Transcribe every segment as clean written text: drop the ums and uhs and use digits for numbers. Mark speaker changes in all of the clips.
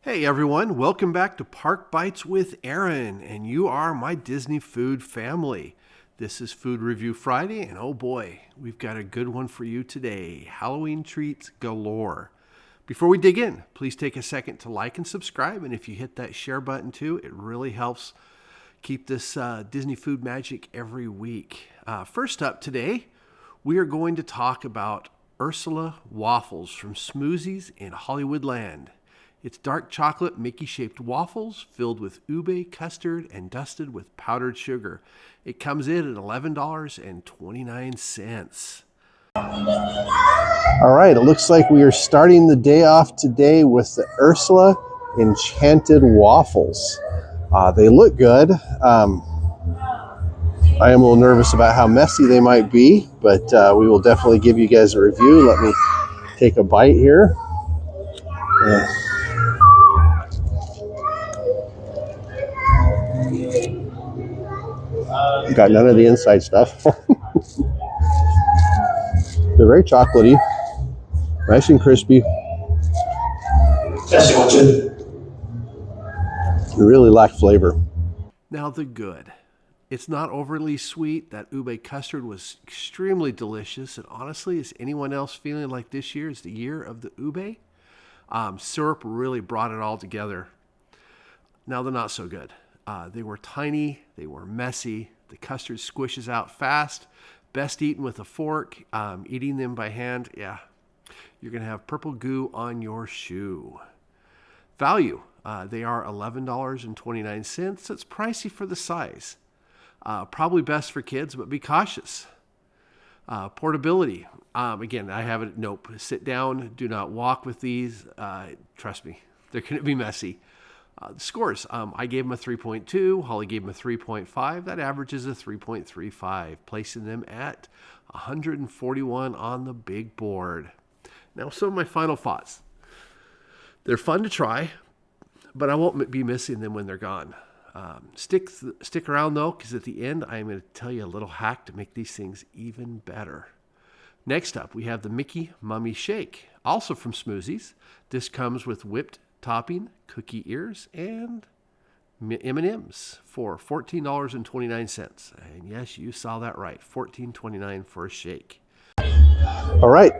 Speaker 1: Hey everyone, welcome back to Park Bites with Aaron, and you are my Disney food family. This is Food Review Friday, and oh boy, we've got a good one for you today. Halloween treats galore. Before we dig in, please take a second to like and subscribe, and if you hit that share button too, it really helps keep this Disney food magic every week. First up today, we are going to talk about Ursula Waffles from Smoothies in Hollywoodland. It's dark chocolate Mickey-shaped waffles filled with ube, custard, and dusted with powdered sugar. It comes in at $11.29.
Speaker 2: All right, it looks like we are starting the day off today with the Ursula Enchanted Waffles. They look good. I am a little nervous about how messy they might be, but we will definitely give you guys a review. Let me take a bite here. Got none of the inside stuff. They're very chocolatey, nice and crispy. They really lack flavor.
Speaker 1: Now the good. It's not overly sweet. That ube custard was extremely delicious. And honestly, is anyone else feeling like this year is the year of the ube? Syrup really brought it all together. Now they're not so good. They were tiny. They were messy. The custard squishes out fast. Best eaten with a fork. Eating them by hand, yeah, you're going to have purple goo on your shoe. Value. They are $11.29. That's pricey for the size. Probably best for kids, but be cautious. Portability. Again, I have it. Nope. Sit down. Do not walk with these. Trust me, they're going to be messy. The scores. I gave them a 3.2. Holly gave them a 3.5. That averages a 3.35, placing them at 141 on the big board. Now, some of my final thoughts. They're fun to try, but I won't be missing them when they're gone. Stick around though, because at the end, I'm going to tell you a little hack to make these things even better. Next up, we have the Mickey Mummy Shake, also from Smoothies. This comes with whipped topping, cookie ears, and M&Ms for $14.29. And yes, you saw that right, $14.29 for a shake.
Speaker 2: All right,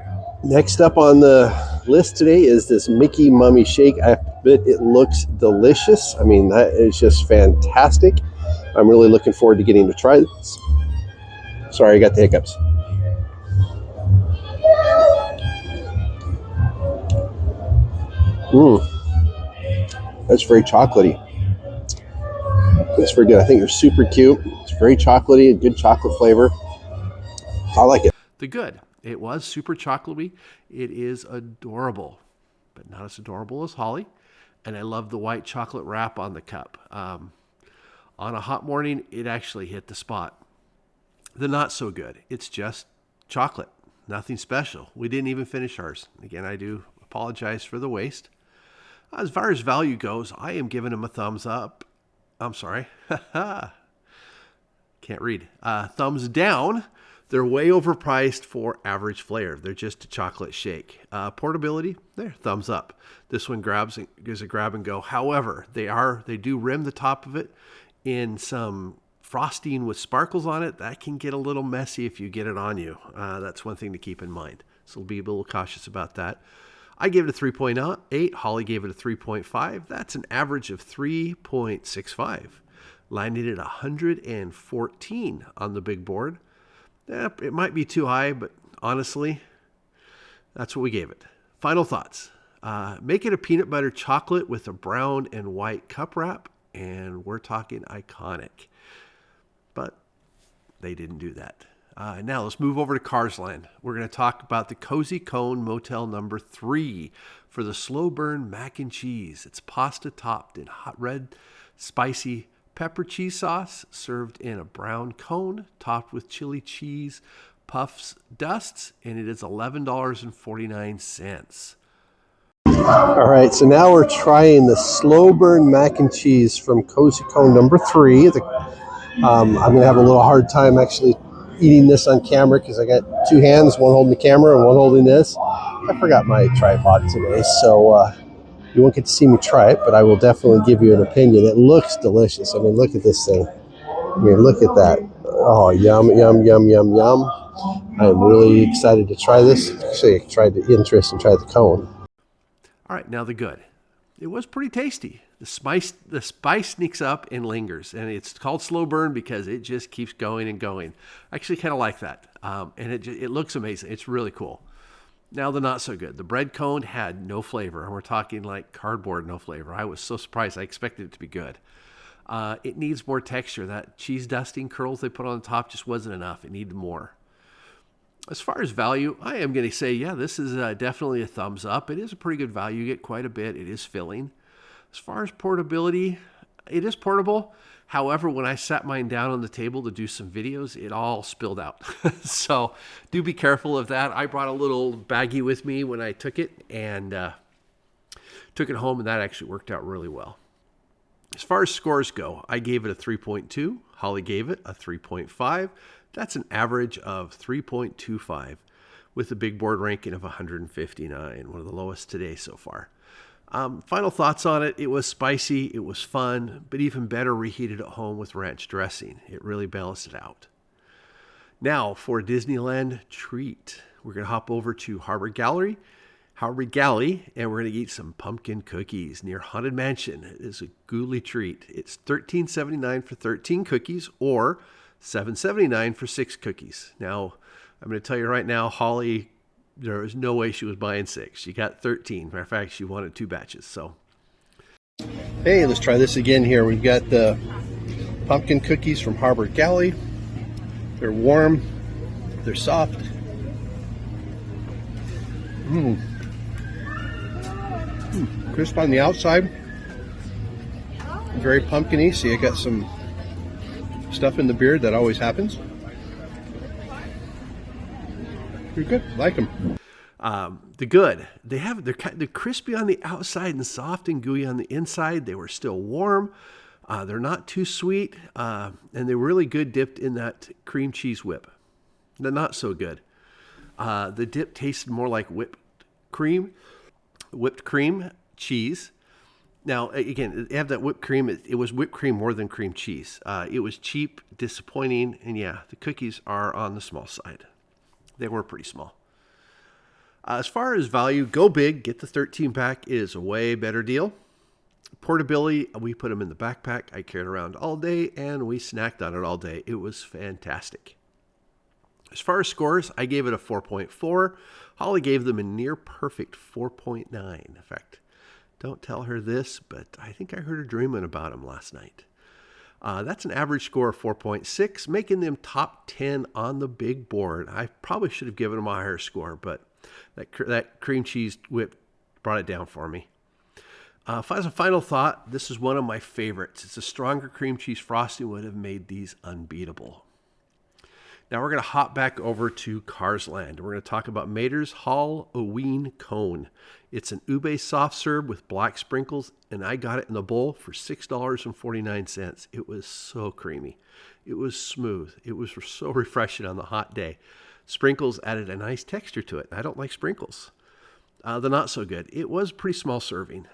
Speaker 2: next up on the list today is this Mickey Mummy Shake. I bet it looks delicious. I mean, that is just fantastic. I'm really looking forward to getting to try this. Sorry, I got the hiccups. That's very chocolatey. That's very good. I think they're super cute. It's very chocolatey, a good chocolate flavor. I like it.
Speaker 1: The good. It was super chocolatey. It is adorable, but not as adorable as Holly. And I love the white chocolate wrap on the cup. On a hot morning, it actually hit the spot. The not so good. It's just chocolate. Nothing special. We didn't even finish ours. Again, I do apologize for the waste. As far as value goes, I am giving them a thumbs up. I'm sorry. Can't read. Thumbs down. They're way overpriced for average flavor. They're just a chocolate shake. Portability, there, thumbs up. This one gives a grab and go. However, they do rim the top of it in some frosting with sparkles on it. That can get a little messy if you get it on you. That's one thing to keep in mind. So be a little cautious about that. I gave it a 3.8. Holly gave it a 3.5. That's an average of 3.65. Landing at 114 on the big board. It might be too high, but honestly, that's what we gave it. Final thoughts. Make it a peanut butter chocolate with a brown and white cup wrap, and we're talking iconic. But they didn't do that. Now let's move over to Cars Land. We're going to talk about the Cozy Cone Motel number 3 for the slow burn mac and cheese. It's pasta topped in hot red, spicy pepper cheese sauce, served in a brown cone, topped with chili cheese puffs dusts, and it is $11.49.
Speaker 2: All right, so now we're trying the slow burn mac and cheese from Cozy Cone number 3. I'm going to have a little hard time actually eating this on camera because I got two hands, one holding the camera and one holding this. I forgot my tripod today, so You won't get to see me try it, but I will definitely give you an opinion. It looks delicious. I mean, look at this thing. I mean, look at that. Oh, yum, yum, yum, yum, yum. I'm really excited to try this. Actually, I tried the interest and tried the cone.
Speaker 1: All right, now the good. It was pretty tasty. The spice sneaks up and lingers, and it's called slow burn because it just keeps going and going. I actually kind of like that, and it looks amazing. It's really cool. Now the not so good. The bread cone had no flavor, and we're talking like cardboard, no flavor. I was so surprised. I expected it to be good. It needs more texture. That cheese dusting curls they put on the top just wasn't enough. It needed more. As far as value, I am going to say, yeah, this is definitely a thumbs up. It is a pretty good value. You get quite a bit. It is filling. As far as portability, it is portable. However, when I sat mine down on the table to do some videos, it all spilled out. So do be careful of that. I brought a little baggie with me when I took it and took it home, and that actually worked out really well. As far as scores go, I gave it a 3.2. Holly gave it a 3.5. That's an average of 3.25 with a big board ranking of 159, one of the lowest today so far. Final thoughts on it. It was spicy, it was fun, but even better reheated at home with ranch dressing. It really balanced it out. Now for a Disneyland treat. We're going to hop over to Harbor Galley, and we're going to eat some pumpkin cookies near Haunted Mansion. It is a ghouly treat. It's $13.79 for 13 cookies or $7.79 for 6 cookies. Now, I'm going to tell you right now, Holly, there was no way she was buying 6. She got 13. Matter of fact, she wanted 2 batches. So,
Speaker 2: hey, let's try this again here. We've got the pumpkin cookies from Harbor Galley. They're warm. They're soft. Crisp on the outside. Very pumpkin-y. See, I got some stuff in the beard. That always happens. Pretty good. Like them.
Speaker 1: The good. They're crispy on the outside and soft and gooey on the inside. They were still warm. They're not too sweet, and they're really good dipped in that cream cheese whip. They're not so good. The dip tasted more like whipped cream cheese. Now, again, they have that whipped cream. It was whipped cream more than cream cheese. It was cheap, disappointing, and yeah, the cookies are on the small side. They were pretty small. As far as value, go big, get the 13-pack. It is a way better deal. Portability, we put them in the backpack. I carried around all day, and we snacked on it all day. It was fantastic. As far as scores, I gave it a 4.4. Holly gave them a near perfect 4.9. In fact, don't tell her this, but I think I heard her dreaming about them last night. That's an average score of 4.6, making them top 10 on the big board. I probably should have given them a higher score, but that cream cheese whip brought it down for me. As a final thought, this is one of my favorites. It's a stronger cream cheese frosting would have made these unbeatable. Now we're going to hop back over to Cars Land. We're going to talk about Mater's Haul-o-ween cone. It's an ube soft serve with black sprinkles, and I got it in the bowl for $6.49. It was so creamy. It was smooth. It was so refreshing on the hot day. Sprinkles added a nice texture to it. I don't like sprinkles. The not so good. It was a pretty small serving.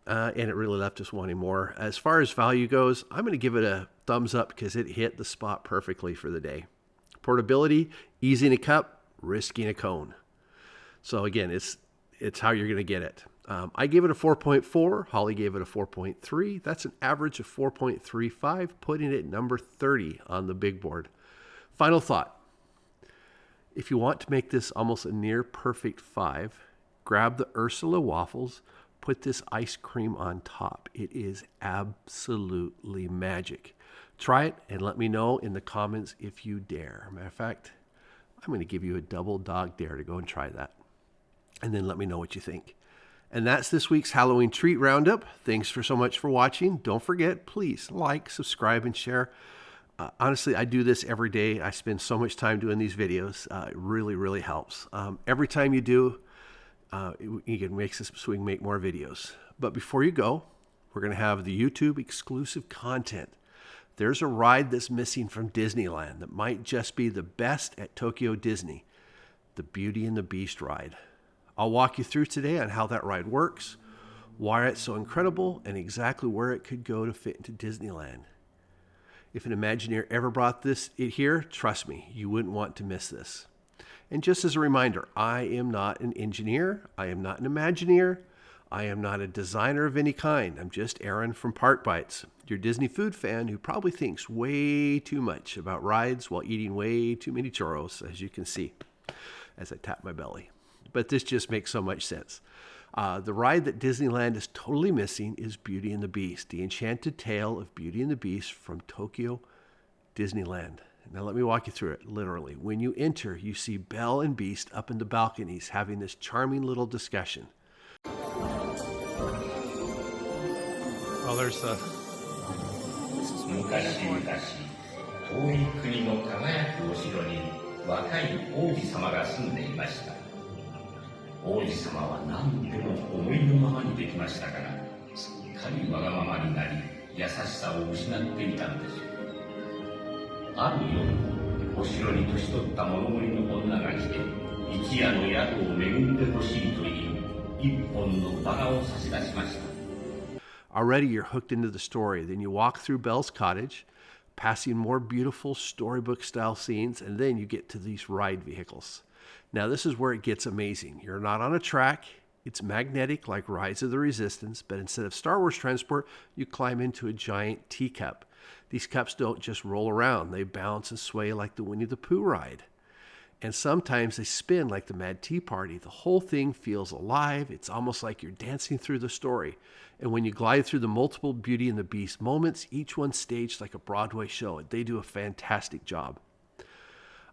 Speaker 1: And it really left us wanting more. As far as value goes, I'm going to give it a thumbs up because it hit the spot perfectly for the day. Portability, easy in a cup, risky in a cone. So again, it's how you're going to get it. I gave it a 4.4. Holly gave it a 4.3. That's an average of 4.35, putting it number 30 on the big board. Final thought. If you want to make this almost a near perfect 5, grab the Ursula Waffles, put this ice cream on top. It is absolutely magic. Try it and let me know in the comments if you dare. Matter of fact, I'm going to give you a double dog dare to go and try that. And then let me know what you think. And that's this week's Halloween treat roundup. Thanks so much for watching. Don't forget, please like, subscribe, and share. Honestly, I do this every day. I spend so much time doing these videos. It really, really helps. Every time you do, it makes us so we can make more videos. But before you go, we're going to have the YouTube exclusive content. There's a ride that's missing from Disneyland that might just be the best at Tokyo Disney. The Beauty and the Beast ride. I'll walk you through today on how that ride works, why it's so incredible, and exactly where it could go to fit into Disneyland. If an Imagineer ever brought it here, trust me, you wouldn't want to miss this. And just as a reminder, I am not an engineer. I am not an Imagineer. I am not a designer of any kind. I'm just Aaron from Park Bites, your Disney food fan who probably thinks way too much about rides while eating way too many churros, as you can see as I tap my belly. But this just makes so much sense. The ride that Disneyland is totally missing is Beauty and the Beast, the enchanted tale of Beauty and the Beast from Tokyo Disneyland. Now let me walk you through it, literally. When you enter, you see Belle and Beast up in the balconies having this charming little discussion.
Speaker 3: Oh, there's the...
Speaker 4: 昔々、遠い国の輝くお城に若い王子様が住んでいました。王子様は何でも思いのままにできましたから、すっかりわがままになり、優しさを失っていたのです。ある夜、お城に年取った物乞いの女が来て、一夜の宿を恵んでほしいと言い、一本のバラを差し出しました。
Speaker 1: Already you're hooked into the story. Then you walk through Belle's cottage, passing more beautiful storybook-style scenes, and then you get to these ride vehicles. Now this is where it gets amazing. You're not on a track. It's magnetic like Rise of the Resistance, but instead of Star Wars transport, you climb into a giant teacup. These cups don't just roll around. They bounce and sway like the Winnie the Pooh ride. And sometimes they spin like the Mad Tea Party. The whole thing feels alive. It's almost like you're dancing through the story. And when you glide through the multiple Beauty and the Beast moments, each one staged like a Broadway show. They do a fantastic job.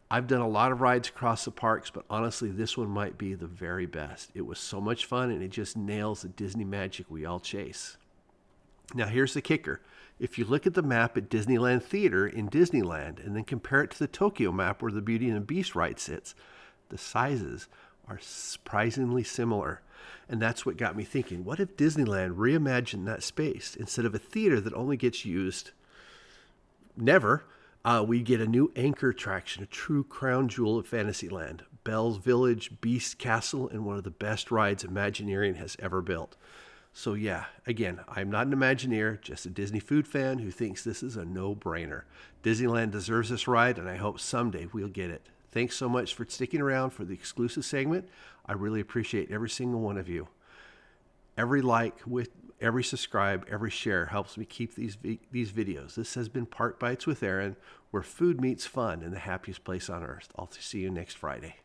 Speaker 1: I've done a lot of rides across the parks, but honestly, this one might be the very best. It was so much fun, and it just nails the Disney magic we all chase. Now, here's the kicker. If you look at the map at Disneyland Theater in Disneyland and then compare it to the Tokyo map where the Beauty and the Beast ride sits, the sizes are surprisingly similar. And that's what got me thinking, what if Disneyland reimagined that space? Instead of a theater that only gets used never, we get a new anchor attraction, a true crown jewel of Fantasyland, Belle's Village, Beast Castle, and one of the best rides Imagineering has ever built. So yeah, again, I'm not an Imagineer, just a Disney food fan who thinks this is a no-brainer. Disneyland deserves this ride, and I hope someday we'll get it. Thanks so much for sticking around for the exclusive segment. I really appreciate every single one of you. Every like, every subscribe, every share helps me keep these videos. This has been Park Bites with Aaron, where food meets fun in the happiest place on earth. I'll see you next Friday.